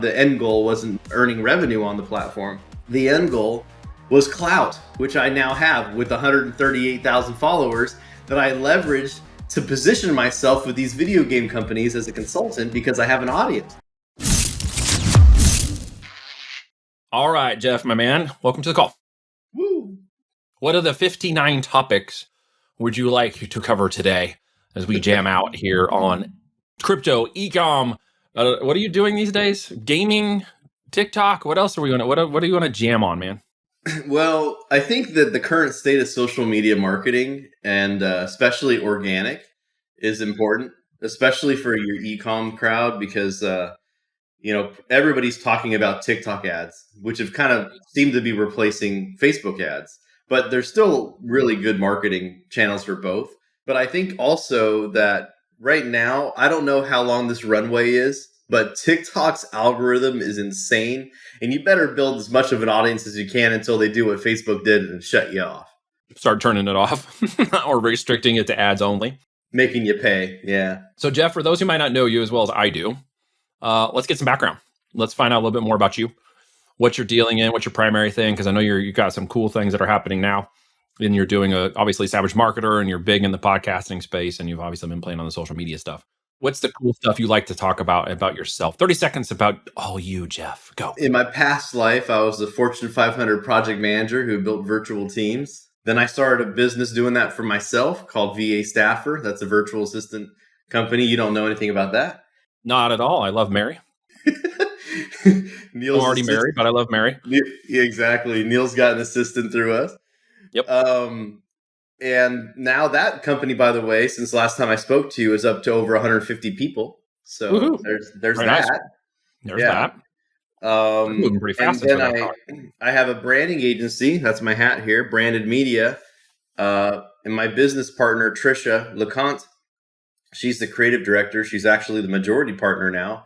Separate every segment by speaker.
Speaker 1: The end goal wasn't earning revenue on the platform. The end goal was clout, which I now have with 138,000 followers that I leveraged to position myself with these video game companies as a consultant because I have an audience.
Speaker 2: All right, Jeff, my man, welcome to the call.
Speaker 1: Woo!
Speaker 2: What are the 59 topics would you like to cover today as we jam out here on crypto, e-com? What are you doing these days? Gaming, TikTok? What else are we going to, what do you want to jam on, man?
Speaker 1: Well, I think that the current state of social media marketing and especially organic is important, especially for your e-com crowd, because everybody's talking about TikTok ads, which have kind of seemed to be replacing Facebook ads, but there's still really good marketing channels for both. But I think also that right now, I don't know how long this runway is, but TikTok's algorithm is insane, and you better build as much of an audience as you can until they do what Facebook did and shut you off.
Speaker 2: Start turning it off or restricting it to ads only.
Speaker 1: Making you pay, yeah.
Speaker 2: So, Jeff, for those who might not know you as well as I do, let's get some background. Let's find out a little bit more about you, what you're dealing in, what's your primary thing, because I know you've got some cool things that are happening now. And you're doing obviously Savage Marketer, and you're big in the podcasting space, and you've obviously been playing on the social media stuff. What's the cool stuff you like to talk about yourself? 30 seconds about all you, Jeff. Go.
Speaker 1: In my past life, I was a Fortune 500 project manager who built virtual teams. Then I started a business doing that for myself called VA Staffer. That's a virtual assistant company. You don't know anything about that?
Speaker 2: Not at all. I love Mary.
Speaker 1: Neil's
Speaker 2: I'm already married, but I love Mary.
Speaker 1: Yeah, exactly. Neil's got an assistant through us.
Speaker 2: Yep.
Speaker 1: And now that company, by the way, since last time I spoke to you, is up to over 150 people. So
Speaker 2: Woo-hoo.
Speaker 1: there's
Speaker 2: Very
Speaker 1: that.
Speaker 2: nice. There's that. Moving pretty fast.
Speaker 1: And then I have a branding agency. That's my hat here, Branded Media. And my business partner, Patricia Lacant, she's the creative director. She's actually the majority partner now.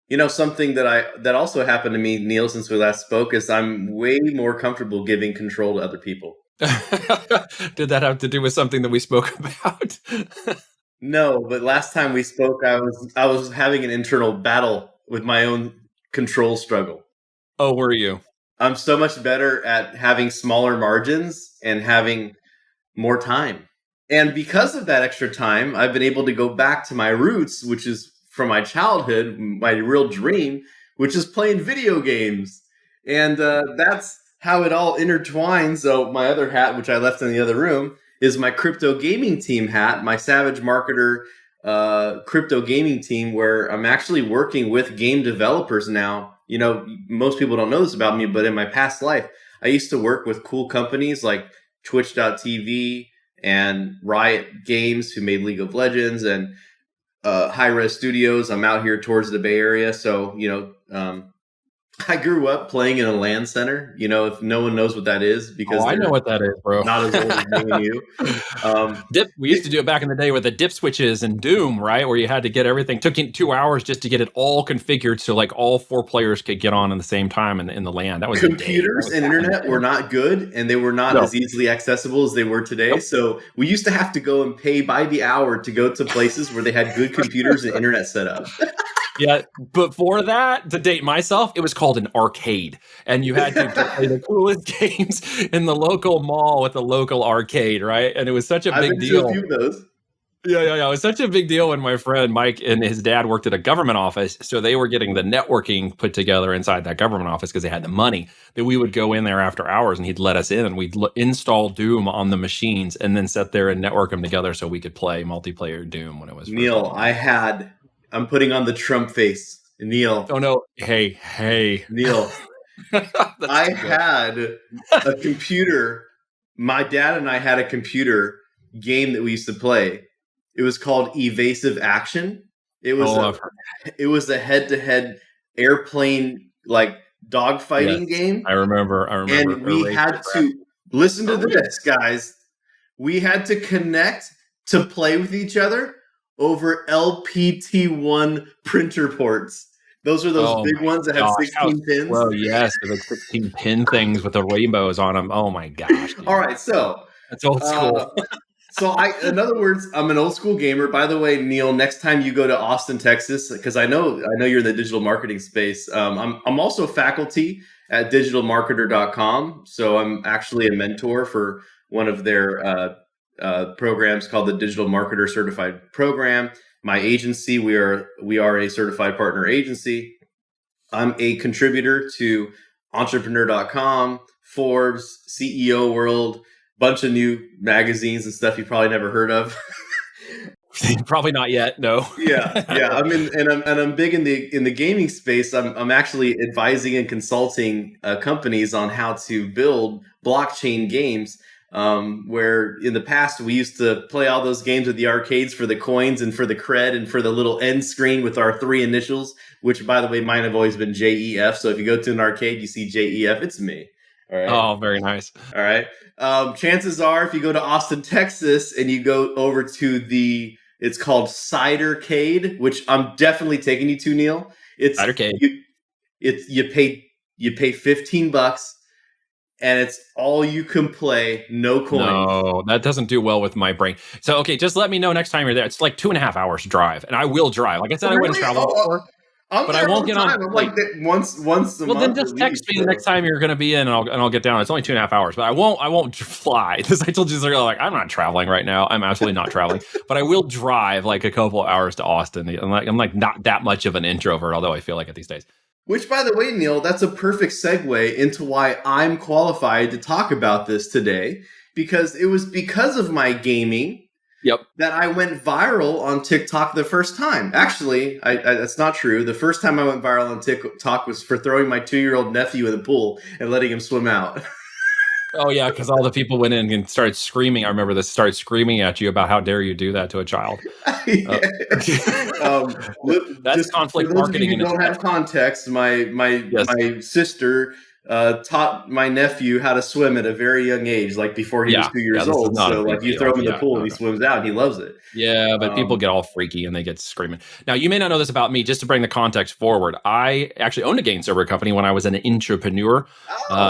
Speaker 1: You know, something that also happened to me, Neil, since we last spoke, is I'm way more comfortable giving control to other people.
Speaker 2: Did that have to do with something that we spoke about?
Speaker 1: No, but last time we spoke, I was having an internal battle with my own control struggle.
Speaker 2: Oh, were you?
Speaker 1: I'm so much better at having smaller margins and having more time. And because of that extra time, I've been able to go back to my roots, which is from my childhood, my real dream, which is playing video games. And that's how it all intertwines. So my other hat, which I left in the other room, is my crypto gaming team hat, my Savage Marketer crypto gaming team, where I'm actually working with game developers now. You know, most people don't know this about me, but in my past life, I used to work with cool companies like Twitch.tv and Riot Games, who made League of Legends, and High Res Studios. I'm out here towards the Bay Area. So, I grew up playing in a LAN center, if no one knows what that is, because
Speaker 2: I know what that is, bro.
Speaker 1: Not as old as me and you.
Speaker 2: We used to do it back in the day with the dip switches and Doom, right? Where you had to get everything. Took 2 hours just to get it all configured so like all 4 players could get on at the same time in the LAN. That was
Speaker 1: computers and internet were not good, and they were not as easily accessible as they were today. Nope. So we used to have to go and pay by the hour to go to places where they had good computers and internet set up.
Speaker 2: Yeah, before that, to date myself, it was called an arcade, and you had to play the coolest games in the local mall with the local arcade, right? And it was such a big deal.
Speaker 1: I've been to a few of those.
Speaker 2: Yeah. It was such a big deal when my friend Mike and his dad worked at a government office, so they were getting the networking put together inside that government office because they had the money, that we would go in there after hours and he'd let us in and we'd install Doom on the machines and then sit there and network them together so we could play multiplayer Doom when it was.
Speaker 1: Neil, I'm putting on the Trump face. Neil.
Speaker 2: Oh, no. Hey.
Speaker 1: Neil. I had a computer. My dad and I had a computer game that we used to play. It was called Evasive Action. It was a head-to-head airplane, like, dogfighting game.
Speaker 2: I remember.
Speaker 1: And we had to, listen to this, guys. We had to connect to play with each other over LPT1 printer ports. Those are those big ones that had 16 pins.
Speaker 2: Well, yes, the 16 pin things with the rainbows on them. Oh my gosh! Dude.
Speaker 1: All right, so
Speaker 2: that's old school.
Speaker 1: So in other words, I'm an old school gamer. By the way, Neil, next time you go to Austin, Texas, because I know you're in the digital marketing space. I'm also faculty at digitalmarketer.com. So I'm actually a mentor for one of their programs called the Digital Marketer Certified Program. My agency, we are a certified partner agency. I'm a contributor to entrepreneur.com, Forbes, CEO World, bunch of new magazines and stuff you probably never heard of.
Speaker 2: Probably not yet. No.
Speaker 1: Yeah. I'm big in the gaming space. I'm actually advising and consulting companies on how to build blockchain games. Where in the past we used to play all those games at the arcades for the coins and for the cred and for the little end screen with our 3 initials, which by the way, mine have always been JEF. So if you go to an arcade, you see JEF, it's me. All right.
Speaker 2: Oh, very nice.
Speaker 1: All right. Chances are if you go to Austin, Texas and you go over to it's called Cidercade, which I'm definitely taking you to, Neil. It's
Speaker 2: Cidercade.
Speaker 1: You pay $15 and it's all you can play, no coins.
Speaker 2: No, that doesn't do well with my brain. So, okay, just let me know next time you're there. It's like 2.5 hours drive, and I will drive. Like I said, I wouldn't travel before, but I won't get on.
Speaker 1: I'm like once a month.
Speaker 2: Well, then just text me the next time you're going to be in, and I'll get down. It's only 2.5 hours, but I won't fly. Because I told you, like, I'm not traveling right now. I'm absolutely not traveling, but I will drive like a couple of hours to Austin. I'm like not that much of an introvert, although I feel like it these days.
Speaker 1: Which, by the way, Neil, that's a perfect segue into why I'm qualified to talk about this today, because it was because of my gaming that I went viral on TikTok the first time. Actually, that's not true. The first time I went viral on TikTok was for throwing my 2-year-old nephew in the pool and letting him swim out.
Speaker 2: Oh, yeah, because all the people went in and started screaming. I remember this, started screaming at you about how dare you do that to a child. That's conflict marketing.
Speaker 1: If you don't have context, my sister taught my nephew how to swim at a very young age, like before he was 2 years old. So like you throw him in the pool and he swims out and he loves it.
Speaker 2: Yeah, but people get all freaky and they get screaming. Now, you may not know this about me, just to bring the context forward. I actually owned a game server company when I was an entrepreneur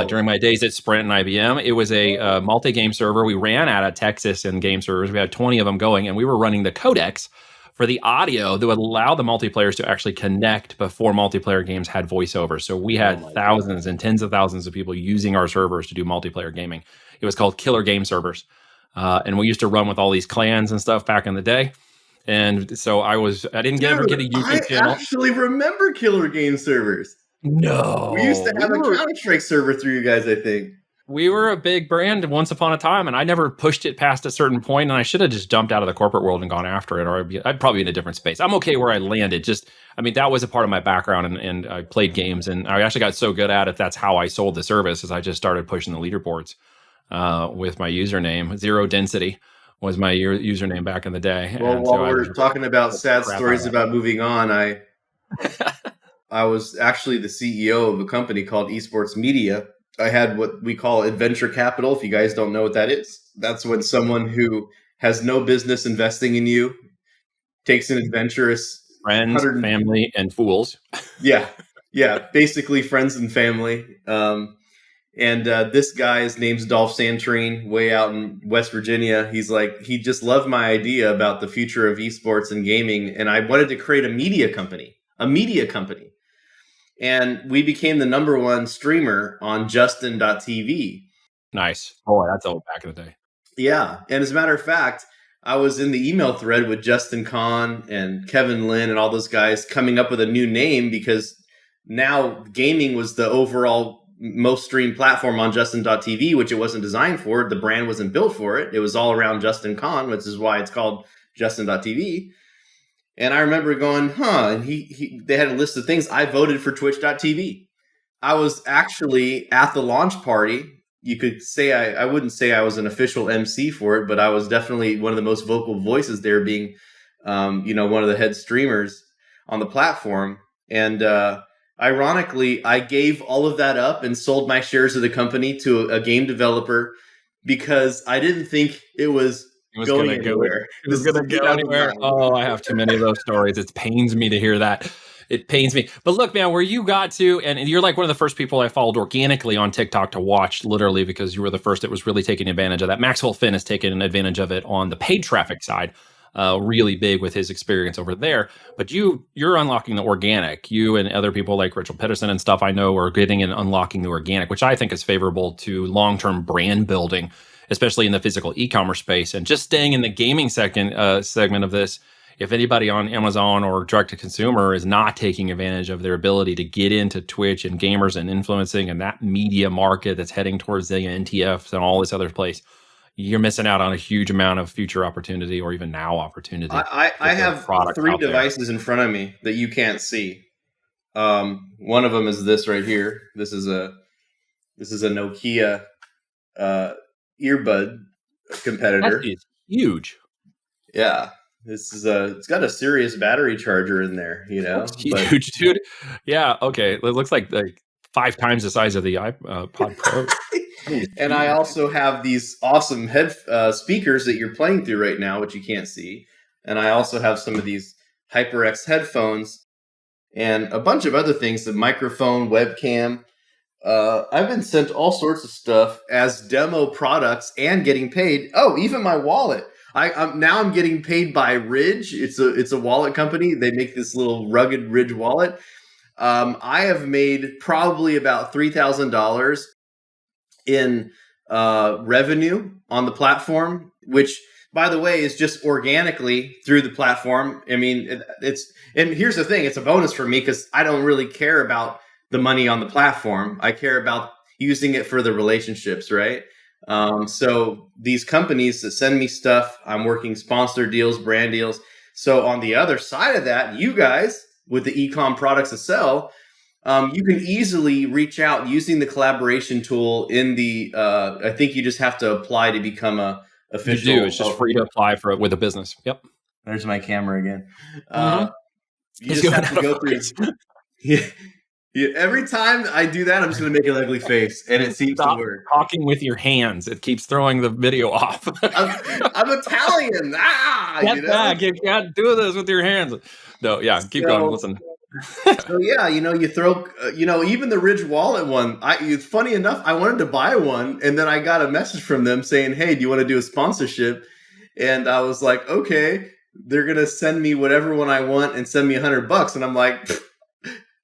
Speaker 2: during my days at Sprint and IBM. It was a multi-game server. We ran out of Texas and game servers. We had 20 of them going, and we were running the codecs for the audio that would allow the multiplayers to actually connect before multiplayer games had voiceover. So we had thousands and tens of thousands of people using our servers to do multiplayer gaming. It was called Killer Game Servers. And we used to run with all these clans and stuff back in the day. And so I didn't ever get a YouTube channel.
Speaker 1: I actually remember Killer Game Servers.
Speaker 2: No.
Speaker 1: We used to have a Counter-Strike server through you guys, I think.
Speaker 2: We were a big brand once upon a time, and I never pushed it past a certain point, and I should have just jumped out of the corporate world and gone after it, or I'd probably be in a different space. I'm okay where I landed. That was a part of my background, and I played games, and I actually got so good at it, that's how I sold the service, is I just started pushing the leaderboards with my username. Zero Density was my username back in the day.
Speaker 1: Well, while we're talking about sad stories about moving on, I was actually the CEO of a company called Esports Media. I had what we call adventure capital. If you guys don't know what that is, that's when someone who has no business investing in you takes an adventurous
Speaker 2: friends, family, and fools.
Speaker 1: Yeah. Basically friends and family. This guy's name's Dolph Santrine, way out in West Virginia. He just loved my idea about the future of esports and gaming. And I wanted to create a media company. And we became the #1 streamer on Justin.tv.
Speaker 2: Nice. Oh, that's old back in the day.
Speaker 1: Yeah. And as a matter of fact, I was in the email thread with Justin Kahn and Kevin Lynn and all those guys coming up with a new name, because now gaming was the overall most streamed platform on Justin.tv, which it wasn't designed for. The brand wasn't built for it. It was all around Justin Kahn, which is why it's called Justin.tv. And I remember going, and they had a list of things. I voted for Twitch.tv. I was actually at the launch party. You could say I wouldn't say I was an official MC for it, but I was definitely one of the most vocal voices there, being, one of the head streamers on the platform. And ironically, I gave all of that up and sold my shares of the company to a game developer because I didn't think it was going to go anywhere.
Speaker 2: Oh, I have too many of those stories. It pains me to hear that. It pains me. But look, man, where you got to, and you're like one of the first people I followed organically on TikTok to watch, literally, because you were the first that was really taking advantage of that. Maxwell Finn has taken advantage of it on the paid traffic side, really big with his experience over there. But you're unlocking the organic. You and other people like Rachel Pedersen and stuff I know are getting and unlocking the organic, which I think is favorable to long-term brand building, especially in the physical e-commerce space. And just staying in the gaming segment of this, if anybody on Amazon or direct to consumer is not taking advantage of their ability to get into Twitch and gamers and influencing and that media market that's heading towards the NTFs and all this other place, you're missing out on a huge amount of future opportunity or even now opportunity.
Speaker 1: I have 3 devices in front of me that you can't see. One of them is this right here. This is a Nokia earbud competitor.
Speaker 2: That is huge.
Speaker 1: Yeah. It's got a serious battery charger in there, you know.
Speaker 2: That's huge, dude. Yeah, okay. It looks like 5 times the size of the iPod Pro.
Speaker 1: And I also have these awesome speakers that you're playing through right now, which you can't see. And I also have some of these HyperX headphones and a bunch of other things, the microphone, webcam. I've been sent all sorts of stuff as demo products and getting paid. Oh, even my wallet. I'm getting paid by Ridge. It's a wallet company. They make this little rugged Ridge wallet. I have made probably about $3,000 in revenue on the platform, which, by the way, is just organically through the platform. I mean, and here's the thing: it's a bonus for me because I don't really care about the money on the platform. I care about using it for the relationships, right? So these companies that send me stuff, I'm working sponsor deals, brand deals. So on the other side of that, you guys with the e-com products to sell, you can easily reach out using the collaboration tool in the, I think you just have to apply to become a official.
Speaker 2: You do. It's just free to apply for it with a business. Yep.
Speaker 1: There's my camera again. You
Speaker 2: It's
Speaker 1: just have to go through. Yeah, every time I do that, I'm just going to make an ugly face, and it seems to work.
Speaker 2: Talking with your hands. It keeps throwing the video off.
Speaker 1: I'm Italian.
Speaker 2: Get back. You can't do this with your hands. No, yeah, keep going. Listen.
Speaker 1: So yeah, you throw, even the Ridge Wallet one. It's funny enough. I wanted to buy one, and then I got a message from them saying, "Hey, do you want to do a sponsorship?" And I was like, "Okay." They're gonna send me whatever one I want and send me $100, and I'm like,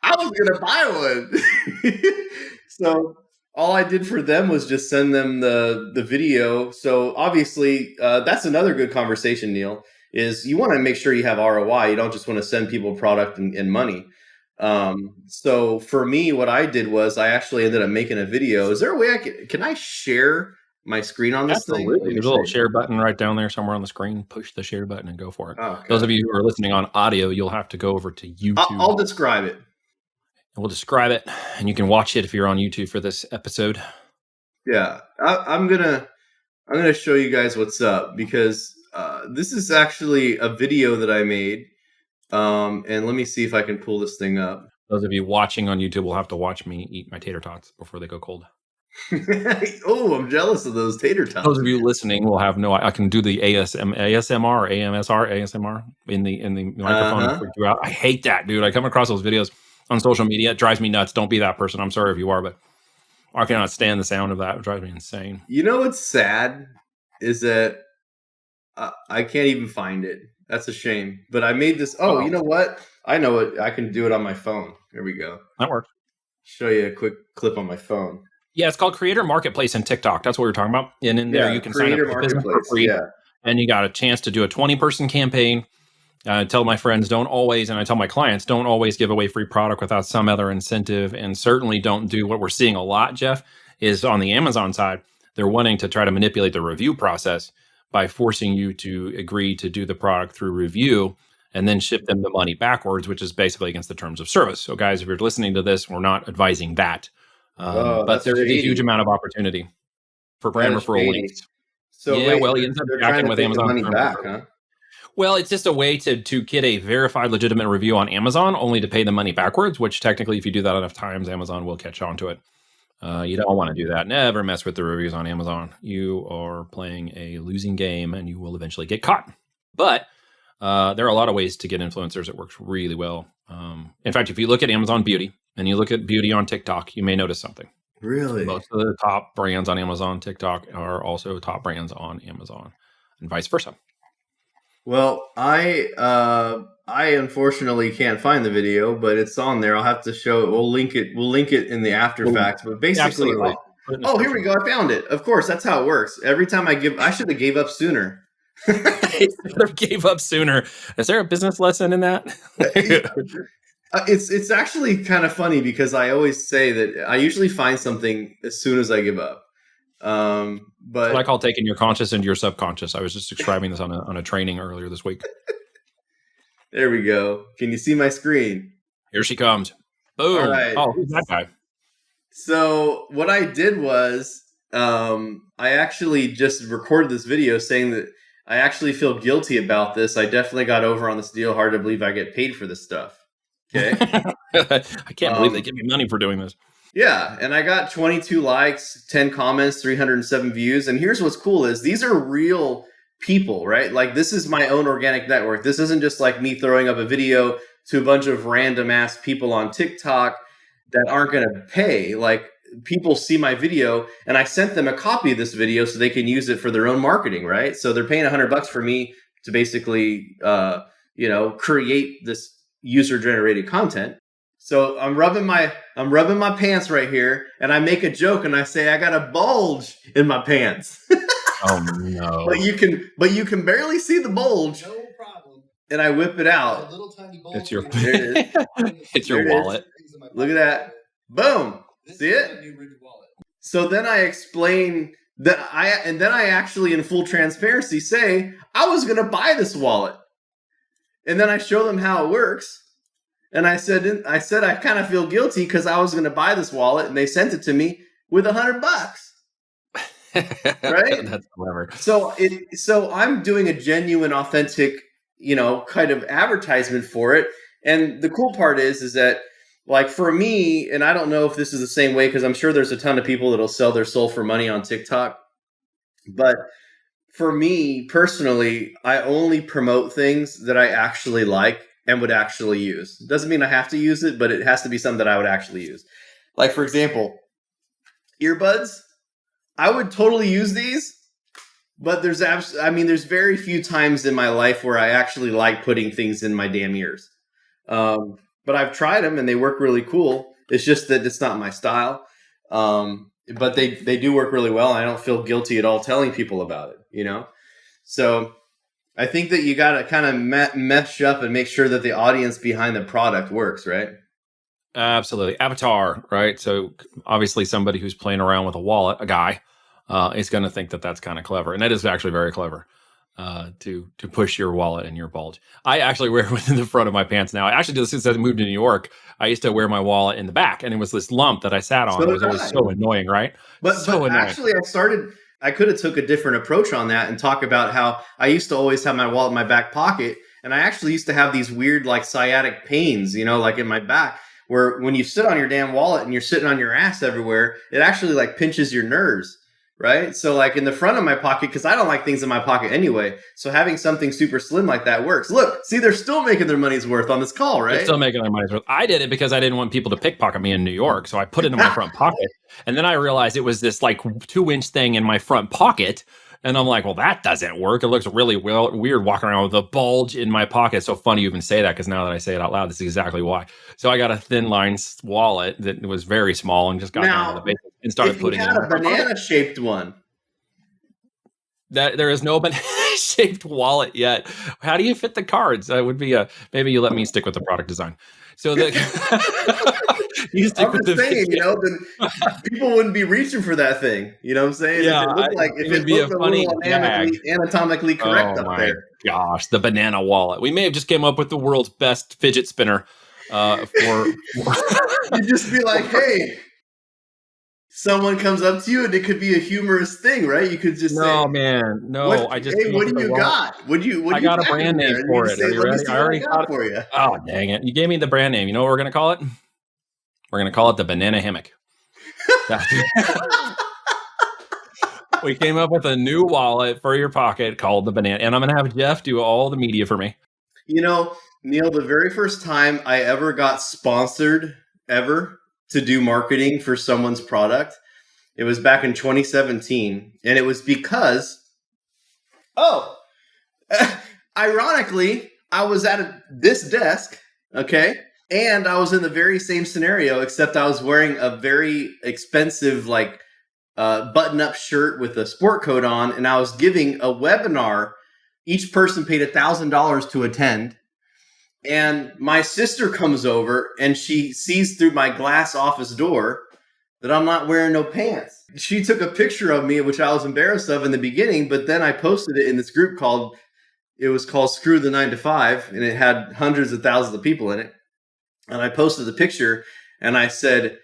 Speaker 1: I was gonna buy one. So all I did for them was just send them the video. So obviously, that's another good conversation, Neil. Is you want to make sure you have ROI. You don't just want to send people product and money. So for me, what I did was I actually ended up making a video. Is there a way can I share my screen on this thing?
Speaker 2: There's a little share button right down there somewhere on the screen. Push the share button and go for it.
Speaker 1: Okay.
Speaker 2: Those of you who are listening on audio, you'll have to go over to YouTube.
Speaker 1: I'll describe it.
Speaker 2: We'll describe it, and you can watch it if you're on YouTube for this episode.
Speaker 1: Yeah, I'm gonna show you guys what's up because this is actually a video that I made. And let me see if I can pull this thing up.
Speaker 2: Those of you watching on YouTube will have to watch me eat my tater tots before they go cold.
Speaker 1: Oh, I'm jealous of those tater tots.
Speaker 2: Those of you listening will have no. I can do the ASMR or ASMR in the microphone. Freak you out. I hate that, dude. I come across those videos on social media. It drives me nuts. Don't be that person. I'm sorry if you are, but I cannot stand the sound of that. It drives me insane.
Speaker 1: You know what's sad is that I can't even find it. That's a shame. But I made this. Oh, you know what? I know it. I can do it on my phone. Here we go.
Speaker 2: That works.
Speaker 1: Show you a quick clip on my phone.
Speaker 2: Yeah, it's called Creator Marketplace in TikTok. That's what we were talking about. And in there, you can sign up for business for free. Yeah. And you got a chance to do a 20-person campaign. I tell my friends, and I tell my clients, don't always give away free product without some other incentive. And certainly don't do what we're seeing a lot, Jeff, is on the Amazon side. They're wanting to try to manipulate the review process by forcing you to agree to do the product through review and then ship them the money backwards, which is basically against the terms of service. So guys, if you're listening to this, we're not advising that. But there's a huge amount of opportunity for brand referral links.
Speaker 1: So
Speaker 2: yeah, well, you end up jacking with Amazon
Speaker 1: money back, huh?
Speaker 2: Well, it's just a way to get a verified, legitimate review on Amazon, only to pay the money backwards, which technically, if you do that enough times, Amazon will catch on to it. You don't want to do that. Never mess with the reviews on Amazon. You are playing a losing game, and you will eventually get caught. But There are a lot of ways to get influencers. It works really well. In fact, if you look at Amazon Beauty and you look at beauty on TikTok, you may notice something.
Speaker 1: Really?
Speaker 2: Most of the top brands on Amazon TikTok are also top brands on Amazon, and vice versa.
Speaker 1: Well, I unfortunately can't find the video, but it's on there. I'll have to show it. We'll link it. We'll link it in the after facts. But basically,
Speaker 2: Absolutely.
Speaker 1: oh, here we go. I found it. Of course, that's how it works. Every time I should have gave up sooner.
Speaker 2: Gave up sooner. Is there a business lesson in that?
Speaker 1: It's actually kind of funny because I always say that I usually find something as soon as I give up. But
Speaker 2: what I call taking your conscious into your subconscious. I was just describing this on a training earlier this week.
Speaker 1: There we go. Can you see my screen?
Speaker 2: Here she comes. Boom.
Speaker 1: All right.
Speaker 2: Oh, who's that guy?
Speaker 1: So what I did was I actually just recorded this video saying that I actually feel guilty about this. I definitely got over on this deal. Hard to believe I get paid for this stuff. Okay.
Speaker 2: I can't believe they give me money for doing this.
Speaker 1: Yeah, and I got 22 likes, 10 comments, 307 views. And here's what's cool is these are real people, right? Like this is my own organic network. This isn't just like me throwing up a video to a bunch of random ass people on TikTok that aren't going to pay. Like people see my video and I sent them a copy of this video so they can use it for their own marketing, right? So they're paying $100 for me to basically, create this user generated content. So I'm rubbing my pants right here, and I make a joke and I say I got a bulge in my pants.
Speaker 2: Oh no!
Speaker 1: But you can barely see the bulge.
Speaker 3: No problem.
Speaker 1: And I whip it out.
Speaker 3: A little tiny bulge.
Speaker 2: It's your
Speaker 1: There it is.
Speaker 2: it's your wallet.
Speaker 1: Look at that. Boom. See it? So then I explain that I actually in full transparency say I was going to buy this wallet. And then I show them how it works. And I said I kind of feel guilty because I was going to buy this wallet and they sent it to me with $100. Right?
Speaker 2: That's clever.
Speaker 1: So I'm doing a genuine, authentic, kind of advertisement for it. And the cool part is that like for me, and I don't know if this is the same way because I'm sure there's a ton of people that'll sell their soul for money on TikTok. But for me personally, I only promote things that I actually like and would actually use. Doesn't mean I have to use it, but it has to be something that I would actually use. Like for example, earbuds. I would totally use these, but there's very few times in my life where I actually like putting things in my damn ears. But I've tried them and they work really cool. It's just that it's not my style. But they do work really well. And I don't feel guilty at all telling people about it, So I think that you got to kind of mesh up and make sure that the audience behind the product works, right?
Speaker 2: Absolutely. Avatar, right? So obviously somebody who's playing around with a wallet, a guy, is going to think that that's kind of clever. And that is actually very clever to push your wallet in your bulge. I actually wear it in the front of my pants now. I actually did this since I moved to New York. I used to wear my wallet in the back and it was this lump that I sat on. It was always so annoying, right?
Speaker 1: But actually I could have took a different approach on that and talk about how I used to always have my wallet in my back pocket. And I actually used to have these weird like sciatic pains, like in my back, where when you sit on your damn wallet and you're sitting on your ass everywhere, it actually like pinches your nerves, right? So like in the front of my pocket, because I don't like things in my pocket anyway. So having something super slim like that works. Look, see, they're still making their money's worth on this call, right?
Speaker 2: They're still making their money's worth. I did it because I didn't want people to pickpocket me in New York. So I put it in my front pocket. And then I realized it was this like 2-inch thing in my front pocket. And I'm like, well, that doesn't work. It looks really weird walking around with a bulge in my pocket. It's so funny you even say that because now that I say it out loud, this is exactly why. So I got a thin line wallet that was very small and just got down to the basics and started putting it in.
Speaker 1: If you had a banana-shaped one.
Speaker 2: There is no banana-shaped wallet yet. How do you fit the cards? That would be maybe you let me stick with the product design. So that
Speaker 1: you stick with the saying, then people wouldn't be reaching for that thing. You know what I'm saying?
Speaker 2: Yeah,
Speaker 1: if it looked a funny anatomically correct up there.
Speaker 2: Gosh, the banana wallet. We may have just came up with the world's best fidget spinner. You'd
Speaker 1: just be like, hey. Someone comes up to you and it could be a humorous thing, right? You could just say,
Speaker 2: "No, man, no."
Speaker 1: What do you got?
Speaker 2: I got a brand name for it. Are you ready? I already got it
Speaker 1: for you.
Speaker 2: Oh, dang it! You gave me the brand name. You know what we're gonna call it? We're gonna call it the banana hammock. We came up with a new wallet for your pocket called the banana, and I'm gonna have Jeff do all the media for me.
Speaker 1: You know, Neil, the very first time I ever got sponsored ever to do marketing for someone's product, it was back in 2017. And it was because, oh, ironically, I was at this desk, okay? And I was in the very same scenario, except I was wearing a very expensive, like, button-up shirt with a sport coat on, and I was giving a webinar. Each person paid $1,000 to attend. And my sister comes over and she sees through my glass office door that I'm not wearing no pants. She took a picture of me, which I was embarrassed of in the beginning, but then I posted it in this group called Screw the 9 to 5, and it had hundreds of thousands of people in it. And I posted the picture and I said,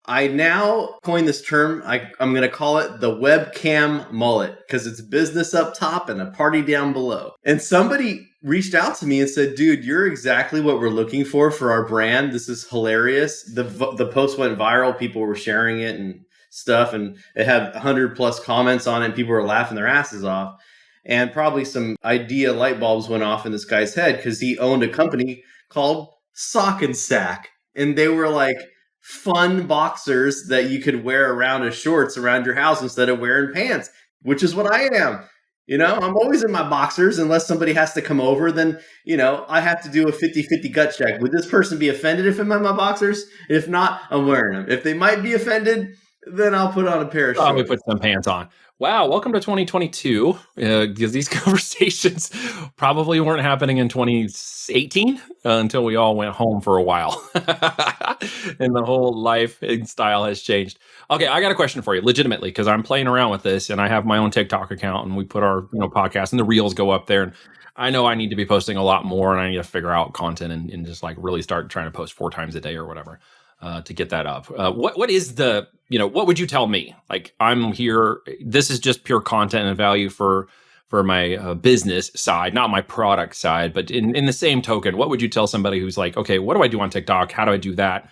Speaker 1: I now coined this term. I'm going to call it the webcam mullet because it's business up top and a party down below. And somebody reached out to me and said, dude, you're exactly what we're looking for our brand. This is hilarious. The post went viral. People were sharing it and stuff. And it had 100 plus comments on it. And people were laughing their asses off. And probably some idea light bulbs went off in this guy's head because he owned a company called Sock and Sack. And they were like, fun boxers that you could wear around as shorts around your house instead of wearing pants, which is what I am. You know, I'm always in my boxers unless somebody has to come over. Then, you know, I have to do a 50-50 gut check. Would this person be offended if I'm in my boxers? If not, I'm wearing them. If they might be offended, then I'll put on a pair of shorts.
Speaker 2: Probably put some pants on. Wow, welcome to 2022. Because these conversations probably weren't happening in 2018 until we all went home for a while, and the whole life and style has changed. Okay, I got a question for you, legitimately, because I'm playing around with this, and I have my own TikTok account, and we put our podcast, and the reels go up there, and I know I need to be posting a lot more, and I need to figure out content and just like really start trying to post 4 times a day or whatever. To get that up. What is the, what would you tell me? Like, I'm here, this is just pure content and value for my business side, not my product side, but in the same token, what would you tell somebody who's like, okay, what do I do on TikTok? How do I do that?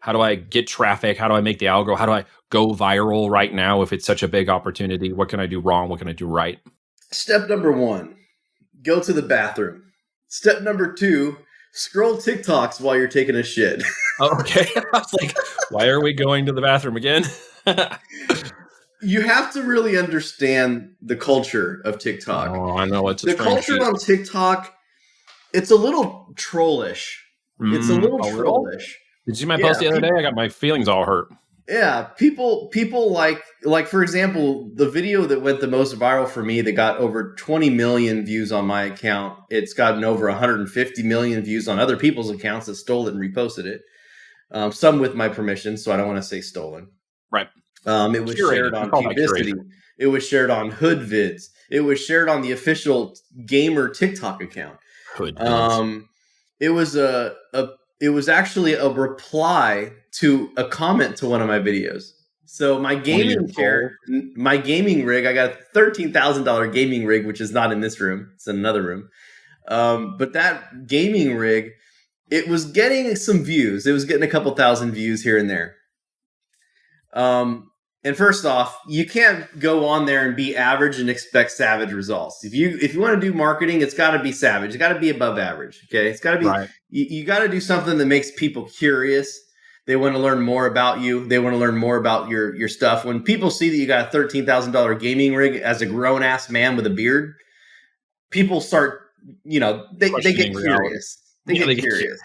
Speaker 2: How do I get traffic? How do I make the algo? How do I go viral right now if it's such a big opportunity? What can I do wrong? What can I do right?
Speaker 1: Step number 1, go to the bathroom. Step number 2, scroll TikToks while you're taking a shit.
Speaker 2: Oh, okay. I was like, why are we going to the bathroom again?
Speaker 1: You have to really understand the culture of TikTok.
Speaker 2: Oh, I know. It's
Speaker 1: the culture on TikTok. It's a little trollish. It's a little trollish.
Speaker 2: Did you see my post the other day? I got my feelings all hurt.
Speaker 1: Yeah, people like for example, the video that went the most viral for me that got over 20 million views on my account. It's gotten over 150 million views on other people's accounts that stole it and reposted it. Some with my permission, so I don't want to say stolen.
Speaker 2: Right.
Speaker 1: It was shared on Cubicity. It was shared on Hood Vids. It was shared on the official gamer TikTok account.
Speaker 2: Hood Vids.
Speaker 1: It was actually a reply to a comment to one of my videos. So my gaming chair, my gaming rig, I got a $13,000 gaming rig, which is not in this room. It's in another room. But that gaming rig, it was getting some views. It was getting a couple thousand views here and there. And first off, you can't go on there and be average and expect savage results. If you want to do marketing, it's got to be savage. It's got to be above average. Okay, it's got to be. Right. You got to do something that makes people curious. They want to learn more about you. They want to learn more about your stuff. When people see that you got a $13,000 gaming rig as a grown ass man with a beard, people start. They get curious. They get curious.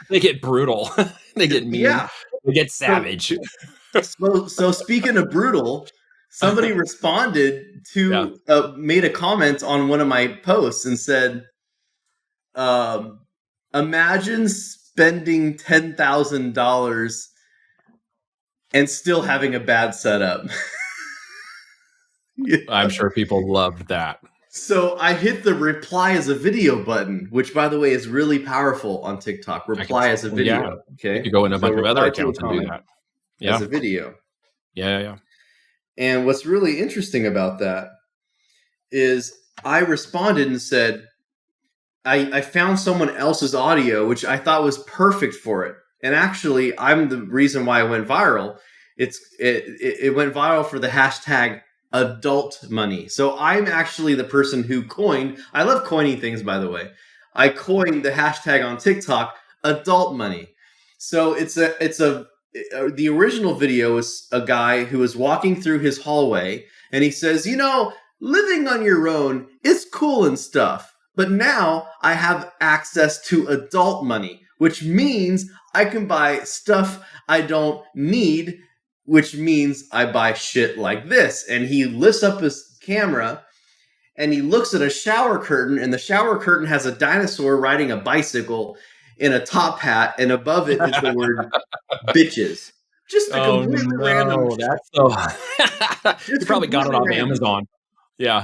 Speaker 2: They get brutal. They get mean. Yeah. They get savage.
Speaker 1: So speaking of brutal, somebody responded to made a comment on one of my posts and said, imagine spending $10,000 and still having a bad setup.
Speaker 2: I'm sure people loved that.
Speaker 1: So I hit the reply as a video button, which, by the way, is really powerful on TikTok. Reply as a video.
Speaker 2: Yeah.
Speaker 1: Okay,
Speaker 2: you go in a bunch of other accounts and do that.
Speaker 1: Yeah. As a video.
Speaker 2: Yeah.
Speaker 1: And what's really interesting about that is I responded and said, I found someone else's audio, which I thought was perfect for it. And actually, I'm the reason why it went viral. It went viral for the hashtag adult money. So I'm actually the person who coined. I love coining things, by the way. I coined the hashtag on TikTok adult money. So the original video is a guy who is walking through his hallway and he says, living on your own is cool and stuff, but now I have access to adult money, which means I can buy stuff I don't need, which means I buy shit like this. And he lifts up his camera and he looks at a shower curtain, and the shower curtain has a dinosaur riding a bicycle in a top hat, and above it is the word bitches. Just a completely random.
Speaker 2: That's so. You probably got it off Amazon. Yeah.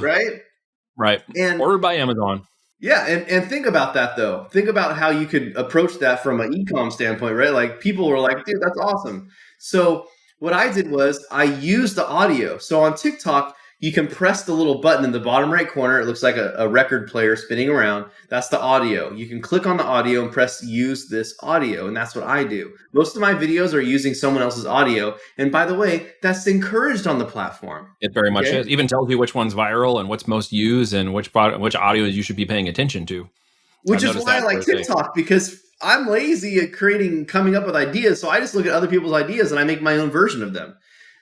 Speaker 1: Right.
Speaker 2: And ordered by Amazon.
Speaker 1: Yeah, and think about that though. Think about how you could approach that from an e-com standpoint, right? Like people were like, dude, that's awesome. So what I did was I used the audio. So on TikTok, you can press the little button in the bottom right corner. It looks like a record player spinning around. That's the audio. You can click on the audio and press use this audio. And that's what I do. Most of my videos are using someone else's audio. And by the way, that's encouraged on the platform.
Speaker 2: It very much is. Even tells you which one's viral and what's most used and which audios you should be paying attention to.
Speaker 1: Which is why I like TikTok, because I'm lazy at coming up with ideas. So I just look at other people's ideas and I make my own version of them.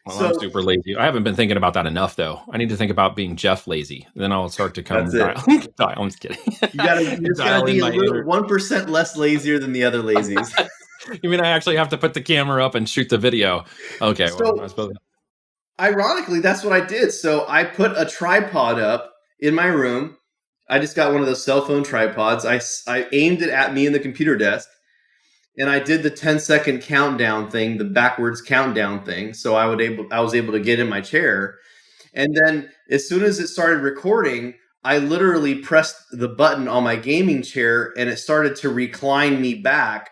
Speaker 2: Well, I'm super lazy. I haven't been thinking about that enough, though. I need to think about being Jeff lazy. Then I'll start to come dial. I'm just kidding.
Speaker 1: You just gotta be 1% less lazier than the other lazies.
Speaker 2: You mean I actually have to put the camera up and shoot the video? Okay.
Speaker 1: So, I suppose. Ironically, that's what I did. So I put a tripod up in my room. I just got one of those cell phone tripods. I aimed it at me in the computer desk. And I did the 10-second countdown thing, the backwards countdown thing. So I was able to get in my chair. And then as soon as it started recording, I literally pressed the button on my gaming chair and it started to recline me back.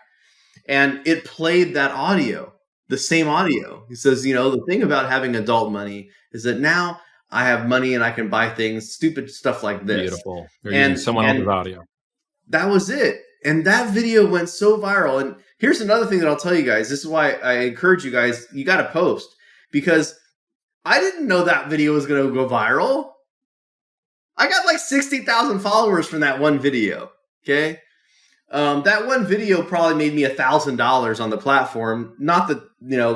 Speaker 1: And it played that audio, the same audio. He says, the thing about having adult money is that now I have money and I can buy things, stupid stuff like this.
Speaker 2: Beautiful. You're using someone else's audio.
Speaker 1: That was it. And that video went so viral. And here's another thing that I'll tell you guys. This is why I encourage you guys, you got to post. Because I didn't know that video was going to go viral. I got like 60,000 followers from that one video. Okay. That one video probably made me $1,000 on the platform. Not that,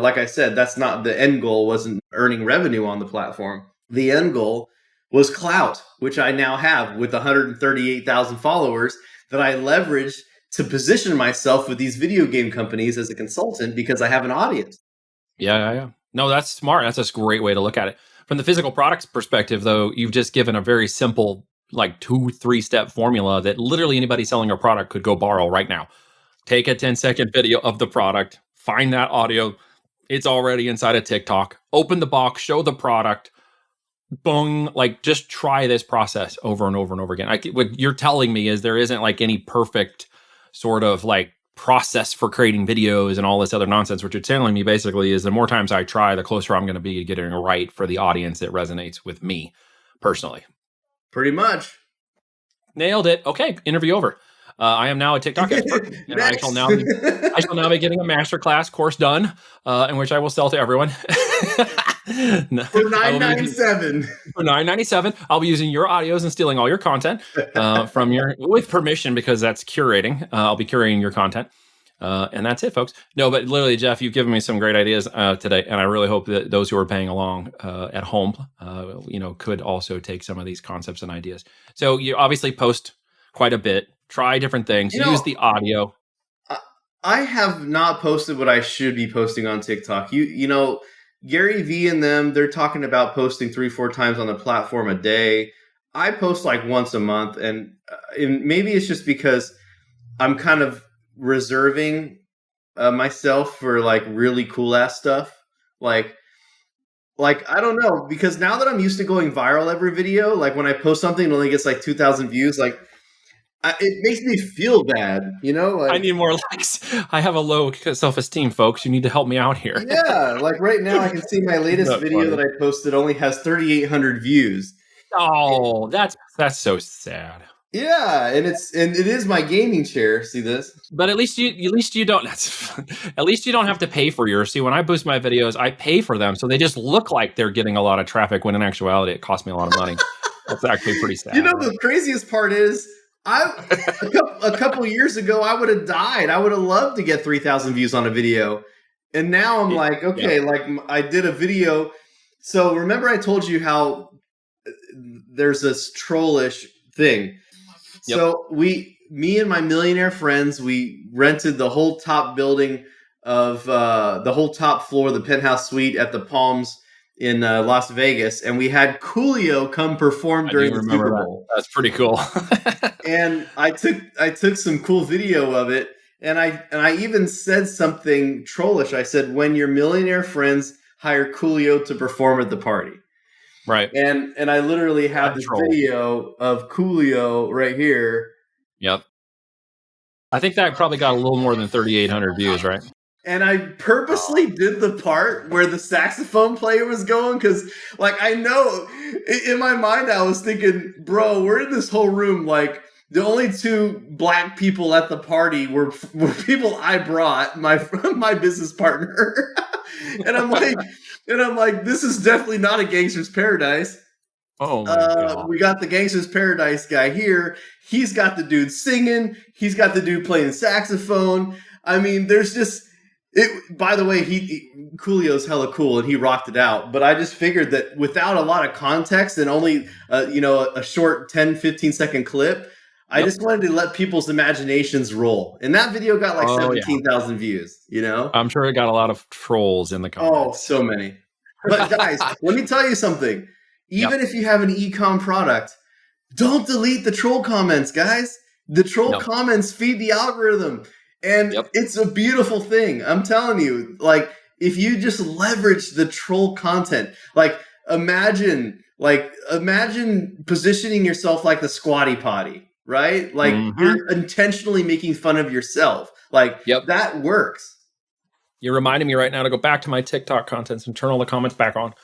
Speaker 1: like I said, that's not the end goal, wasn't earning revenue on the platform. The end goal was clout, which I now have with 138,000 followers that I leveraged to position myself with these video game companies as a consultant because I have an audience.
Speaker 2: Yeah. No, that's smart. That's a great way to look at it. From the physical products perspective, though, you've just given a very simple, like 2-3 step formula that literally anybody selling a product could go borrow right now. Take a 10-second video of the product, find that audio. It's already inside of TikTok. Open the box, show the product. Boom, like just try this process over and over and over again. What you're telling me is there isn't like any perfect sort of like process for creating videos and all this other nonsense. What you're telling me basically is the more times I try, the closer I'm going to be to getting it right for the audience that resonates with me personally.
Speaker 1: Pretty much.
Speaker 2: Nailed it. Okay, interview over. I am now a TikTok expert, and I shall now be getting a masterclass course done, in which I will sell to everyone.
Speaker 1: For $9.97.
Speaker 2: For $9.97, I'll be using your audios and stealing all your content with permission, because that's curating. I'll be curating your content, and that's it, folks. No, but literally, Jeff, you've given me some great ideas today, and I really hope that those who are paying along at home, could also take some of these concepts and ideas. So you obviously post quite a bit. Try different things. Use the audio.
Speaker 1: I have not posted what I should be posting on TikTok. Gary Vee and them, they're talking about posting 3-4 times on the platform a day. I post like once a month, and maybe it's just because I'm kind of reserving myself for like really cool ass stuff. Like I don't know, because now that I'm used to going viral every video, like when I post something it only gets like 2,000 views, like it makes me feel bad, I
Speaker 2: need more likes. I have a low self-esteem, folks. You need to help me out here.
Speaker 1: Yeah, like right now I can see my latest video that I posted only has 3,800 views.
Speaker 2: Oh, that's so sad.
Speaker 1: Yeah, and it is my gaming chair. See this?
Speaker 2: But at least you don't. At least you don't have to pay for yours. See, when I boost my videos, I pay for them, so they just look like they're getting a lot of traffic. When in actuality, it costs me a lot of money. That's actually pretty sad.
Speaker 1: The craziest part is, A couple years ago, I would have died. I would have loved to get 3,000 views on a video. And now I'm like, okay, like I did a video. So remember I told you how there's this trollish thing.
Speaker 2: Yep.
Speaker 1: So me and my millionaire friends, we rented the whole top building of the whole top floor, the penthouse suite at the Palms in Las Vegas, and we had Coolio come perform during the Super Bowl.
Speaker 2: That's pretty cool.
Speaker 1: And I took some cool video of it, and I even said something trollish. I said, when your millionaire friends hire Coolio to perform at the party.
Speaker 2: Right.
Speaker 1: And I literally have this video of Coolio right here.
Speaker 2: Yep. I think that probably got a little more than 3,800 views, right?
Speaker 1: And I purposely did the part where the saxophone player was going because, like, I know in my mind I was thinking, bro, we're in this whole room. Like, the only two black people at the party were people I brought, my business partner, and I'm like, this is definitely not a gangster's paradise.
Speaker 2: Oh my God.
Speaker 1: We got the gangster's paradise guy here. He's got the dude singing. He's got the dude playing saxophone. I mean, there's just it. By the way, Coolio's hella cool and he rocked it out. But I just figured that without a lot of context and only a short 10, 15 second clip, I just wanted to let people's imaginations roll. And that video got like 17,000 views.
Speaker 2: I'm sure it got a lot of trolls in the comments.
Speaker 1: Oh, so many. But guys, let me tell you something. Even if you have an e-com product, don't delete the troll comments, guys. The troll comments feed the algorithm. And it's a beautiful thing. I'm telling you, like, if you just leverage the troll content, like imagine positioning yourself like the Squatty Potty, right? Like you're intentionally making fun of yourself. Like that works.
Speaker 2: You're reminding me right now to go back to my TikTok contents and turn all the comments back on.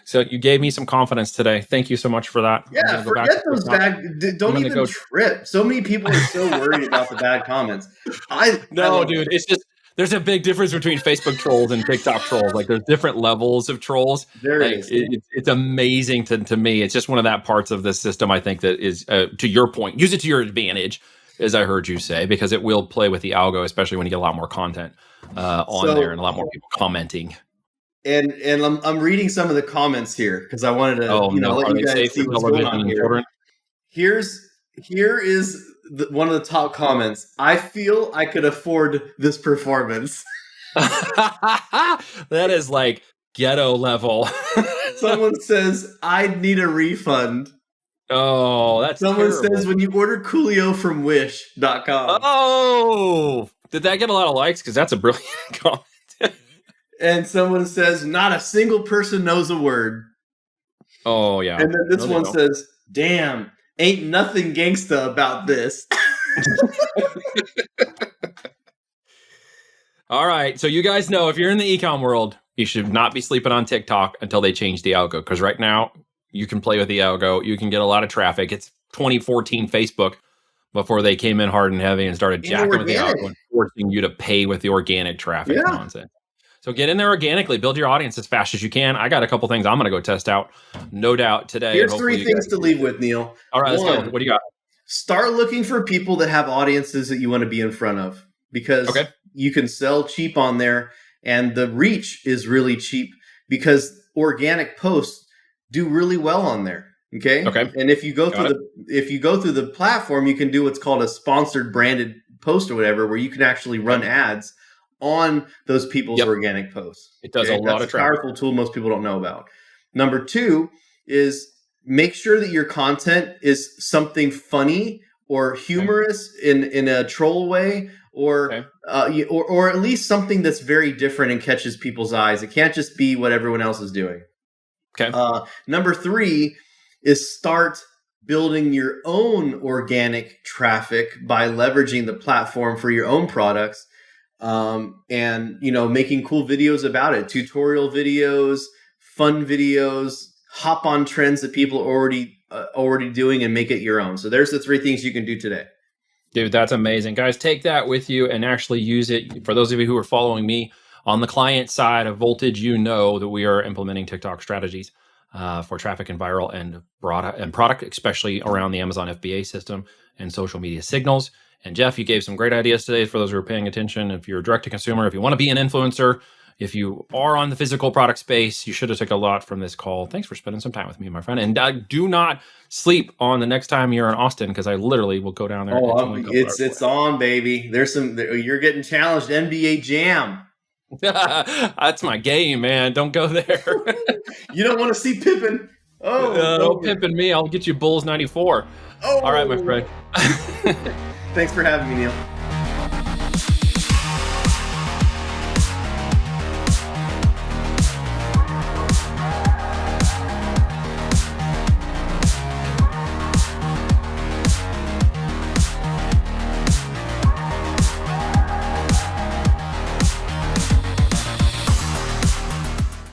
Speaker 2: So you gave me some confidence today. Thank you so much for that.
Speaker 1: Yeah, forget those bad. Don't even trip. So many people are so worried about the bad comments.
Speaker 2: Dude, it's just there's a big difference between Facebook trolls and TikTok trolls. Like there's different levels of trolls.
Speaker 1: There is.
Speaker 2: It's amazing to me. It's just one of that parts of this system. I think that is to your point. Use it to your advantage, as I heard you say, because it will play with the algo, especially when you get a lot more content on there and a lot more people commenting.
Speaker 1: And I'm reading some of the comments here because I wanted to let you guys see what's going on here. Here is one of the top comments. I feel I could afford this performance.
Speaker 2: That is like ghetto level.
Speaker 1: Someone says, I'd need a refund.
Speaker 2: Oh, that's
Speaker 1: Someone
Speaker 2: terrible.
Speaker 1: says, when you order Coolio from wish.com.
Speaker 2: Oh, did that get a lot of likes? Because that's a brilliant comment.
Speaker 1: And someone says, not a single person knows a word.
Speaker 2: Oh, yeah.
Speaker 1: And then this one says, damn, ain't nothing gangsta about this.
Speaker 2: All right. So you guys know if you're in the e-com world, you should not be sleeping on TikTok until they change the algo. Because right now, you can play with the algo. You can get a lot of traffic. It's 2014 Facebook before they came in hard and heavy and started jacking with the algo and forcing you to pay with the organic traffic nonsense. So get in there organically, build your audience as fast as you can. I got a couple things I'm going to go test out, no doubt, today.
Speaker 1: Here's 3 things to leave with, Neil.
Speaker 2: All right, let's go. What do you got?
Speaker 1: Start looking for people that have audiences that you want to be in front of because you can sell cheap on there and the reach is really cheap because organic posts do really well on there. Okay. And if you go through the platform, you can do what's called a sponsored branded post or whatever, where you can actually run ads on those people's organic posts.
Speaker 2: It does a lot of traffic.
Speaker 1: Powerful tool most people don't know about. Number 2 is make sure that your content is something funny or humorous in a troll way, or at least something that's very different and catches people's eyes. It can't just be what everyone else is doing. Number 3 is start building your own organic traffic by leveraging the platform for your own products. And making cool videos about it, tutorial videos, fun videos, hop on trends that people are already doing and make it your own. So there's the 3 things you can do today.
Speaker 2: Dude, that's amazing. Guys, take that with you and actually use it. For those of you who are following me on the client side of Voltage, you know that we are implementing TikTok strategies. for traffic and viral and product, especially around the Amazon FBA system and social media signals. And Jeff, you gave some great ideas today for those who are paying attention. If you're a direct to consumer, if you want to be an influencer, if you are on the physical product space, you should have took a lot from this call. Thanks for spending some time with me, my friend. And do not sleep on the next time you're in Austin, because I literally will go down there.
Speaker 1: It's on, baby. You're getting challenged. NBA Jam.
Speaker 2: That's my game, man. Don't go there.
Speaker 1: You don't want to see Pippen.
Speaker 2: Don't pimping me. I'll get you Bulls 94. All right, my friend.
Speaker 1: Thanks for having me, Neil.